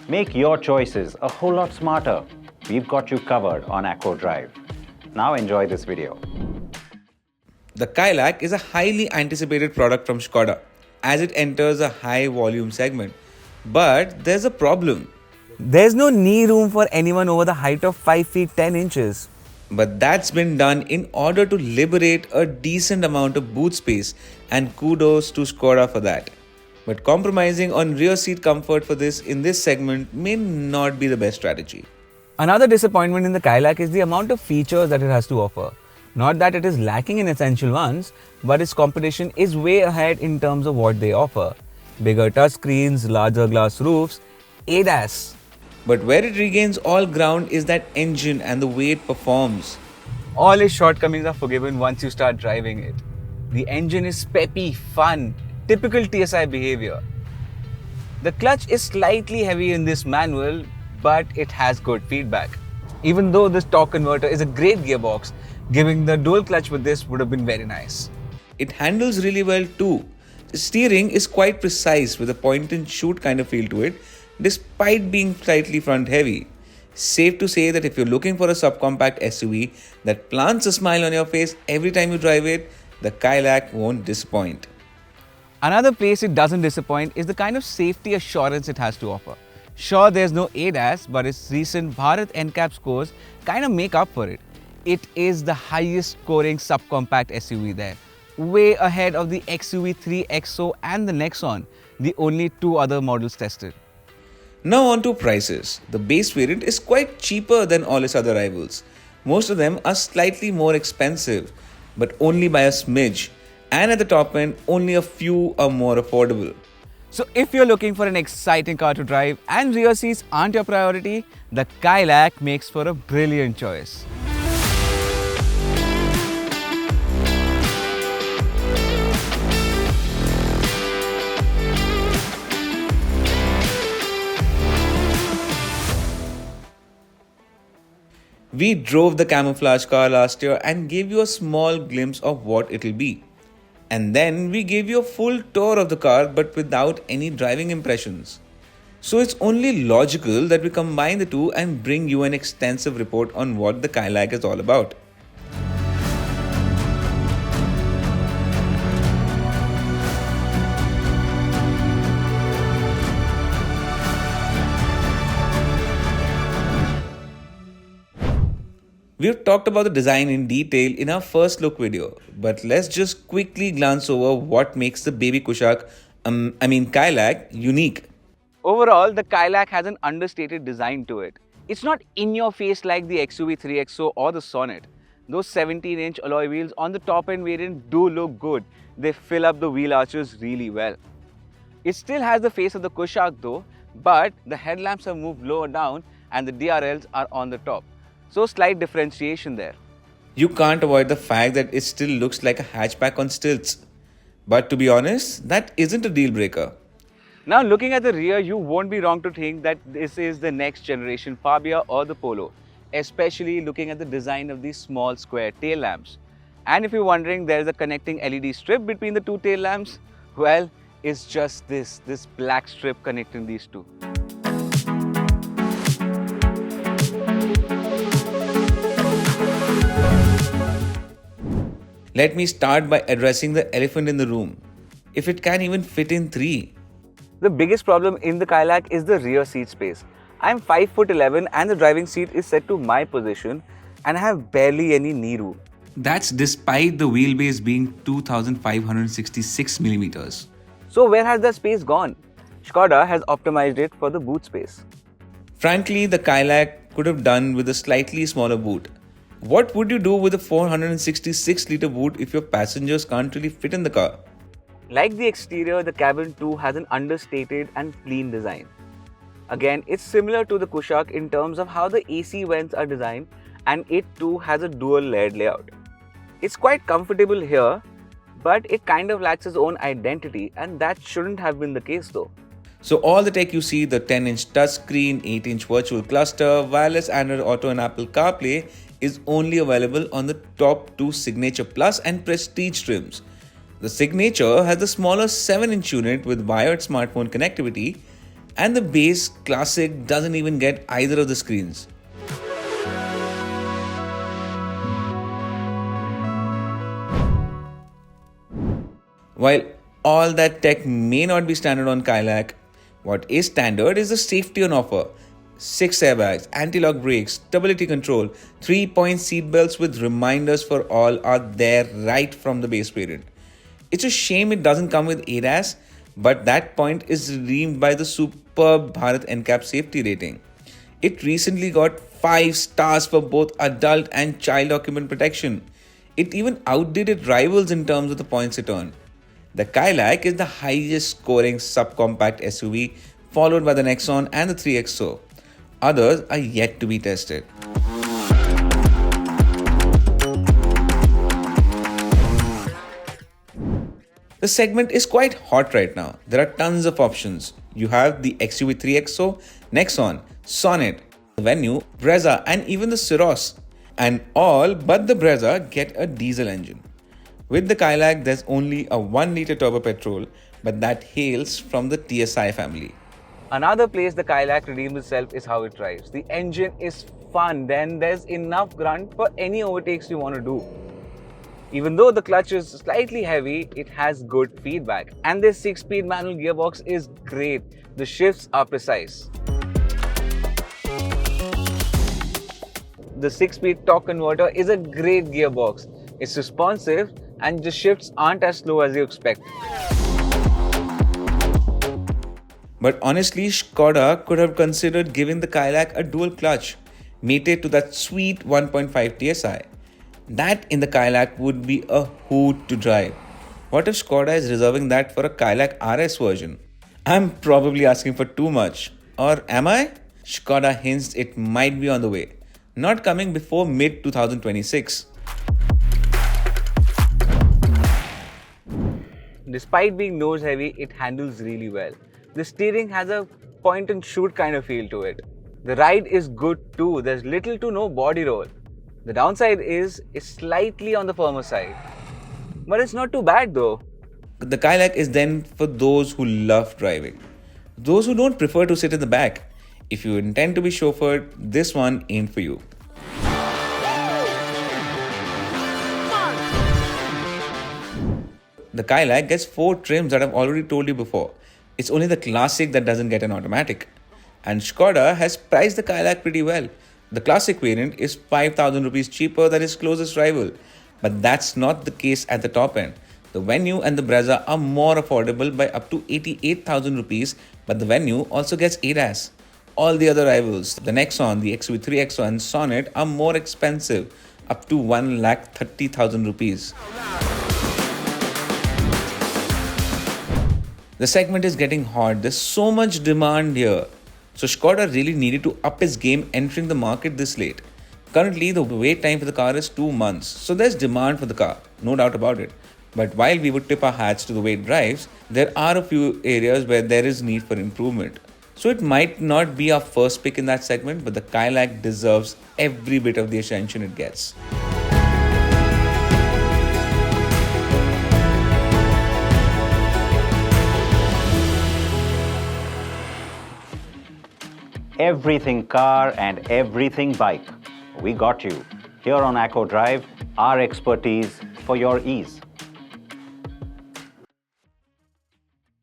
Make your choices a whole lot smarter. We've got you covered on Acro Drive. Now enjoy this video. The Kylaq is a highly anticipated product from Skoda as it enters a high volume segment. But there's a problem. There's no knee room for anyone over the height of 5 feet 10 inches. But that's been done in order to liberate a decent amount of boot space, and kudos to Skoda for that. But compromising on rear seat comfort for this in this segment may not be the best strategy. Another disappointment in the Kylaq is the amount of features that it has to offer. Not that it is lacking in essential ones, but its competition is way ahead in terms of what they offer. Bigger touchscreens, larger glass roofs, ADAS. But where it regains all ground is that engine and the way it performs. All its shortcomings are forgiven once you start driving it. The engine is peppy, fun, typical TSI behavior. The clutch is slightly heavy in this manual, but it has good feedback. Even though this torque converter is a great gearbox, giving the dual clutch with this would have been very nice. It handles really well too. The steering is quite precise with a point and shoot kind of feel to it, despite being slightly front heavy. Safe to say that if you're looking for a subcompact SUV that plants a smile on your face every time you drive it, the Kylaq won't disappoint. Another place it doesn't disappoint is the kind of safety assurance it has to offer. Sure, there's no ADAS, but its recent Bharat NCAP scores kind of make up for it. It is the highest scoring subcompact SUV there, way ahead of the XUV3 XO and the Nexon, the only two other models tested. Now on to prices. The base variant is quite cheaper than all its other rivals. Most of them are slightly more expensive, but only by a smidge. And at the top end, only a few are more affordable. So if you're looking for an exciting car to drive and rear seats aren't your priority, the Kylaq makes for a brilliant choice. We drove the camouflage car last year and gave you a small glimpse of what it'll be. And then we gave you a full tour of the car but without any driving impressions. So it's only logical that we combine the two and bring you an extensive report on what the Kylaq is all about. We've talked about the design in detail in our first look video, but let's just quickly glance over what makes the baby Kylaq unique. Overall, the Kylaq has an understated design to it. It's not in your face like the XUV3 XO or the Sonnet. Those 17-inch alloy wheels on the top end variant do look good. They fill up the wheel arches really well. It still has the face of the Kylaq though, but the headlamps have moved lower down and the DRLs are on the top. So slight differentiation there. You can't avoid the fact that it still looks like a hatchback on stilts. But to be honest, that isn't a deal breaker. Now looking at the rear, you won't be wrong to think that this is the next generation Fabia or the Polo, especially looking at the design of these small square tail lamps. And if you're wondering there is a connecting LED strip between the two tail lamps, well, it's just this black strip connecting these two. Let me start by addressing the elephant in the room. If it can even fit in 3. The biggest problem in the Kylaq is the rear seat space. I'm 5'11" and the driving seat is set to my position and I have barely any knee room. That's despite the wheelbase being 2566 millimeters. So where has that space gone? Skoda has optimized it for the boot space. Frankly, the Kylaq could have done with a slightly smaller boot. What would you do with a 466-litre boot if your passengers can't really fit in the car? Like the exterior, the cabin too has an understated and clean design. Again, it's similar to the Kylaq in terms of how the AC vents are designed, and it too has a dual layered layout. It's quite comfortable here, but it kind of lacks its own identity, and that shouldn't have been the case though. So all the tech you see, the 10-inch touchscreen, 8-inch virtual cluster, wireless Android Auto and Apple CarPlay is only available on the top two Signature Plus and Prestige trims. The Signature has the smaller 7-inch unit with wired smartphone connectivity, And the base Classic doesn't even get either of the screens. While all that tech may not be standard on Kylaq, what is standard is the safety on offer. 6 airbags, anti-lock brakes, stability control, 3-point seat belts with reminders for all are there right from the base variant. It's a shame it doesn't come with ADAS, but that point is redeemed by the superb Bharat NCAP safety rating. It recently got 5 stars for both adult and child occupant protection. It even outdid its rivals in terms of the points it earned. The Kylaq is the highest scoring subcompact SUV, followed by the Nexon and the 3XO. Others are yet to be tested. The segment is quite hot right now. There are tons of options. You have the XUV 3XO, Nexon, Sonnet, the Venue, Brezza, and even the Syros. And all but the Brezza get a diesel engine. With the Kylaq, there's only a 1-litre turbo petrol, but that hails from the TSI family. Another place the Kylaq redeems itself is how it drives. The engine is fun, then there's enough grunt for any overtakes you want to do. Even though the clutch is slightly heavy, it has good feedback. And this 6-speed manual gearbox is great. The shifts are precise. The 6-speed torque converter is a great gearbox. It's responsive and the shifts aren't as slow as you expect. But honestly, Skoda could have considered giving the Kylaq a dual clutch, mated to that sweet 1.5 TSI. That in the Kylaq would be a hoot to drive. What if Skoda is reserving that for a Kylaq RS version? I'm probably asking for too much. Or am I? Skoda hints it might be on the way. Not coming before mid-2026. Despite being nose heavy, it handles really well. The steering has a point and shoot kind of feel to it. The ride is good too, there's little to no body roll. The downside is it's slightly on the firmer side. But it's not too bad though. The Kylaq is then for those who love driving. Those who don't prefer to sit in the back. If you intend to be chauffeured, this one ain't for you. The Kylaq gets 4 trims that I've already told you before. It's only the Classic that doesn't get an automatic. And Skoda has priced the Kylaq pretty well. The Classic variant is 5,000 rupees cheaper than its closest rival. But that's not the case at the top end. The Venue and the Brezza are more affordable by up to 88,000 rupees, but the Venue also gets ADAS. All the other rivals, the Nexon, the XUV 3XO and Sonnet are more expensive, up to 1,30,000 rupees. The segment is getting hot. There's so much demand here. So Skoda really needed to up its game entering the market this late. Currently, the wait time for the car is 2 months. So there's demand for the car, no doubt about it. But while we would tip our hats to the way it drives, there are a few areas where there is need for improvement. So it might not be our first pick in that segment, but the Kylaq deserves every bit of the attention it gets. Everything car and everything bike. We got you. Here on Acco Drive, our expertise for your ease.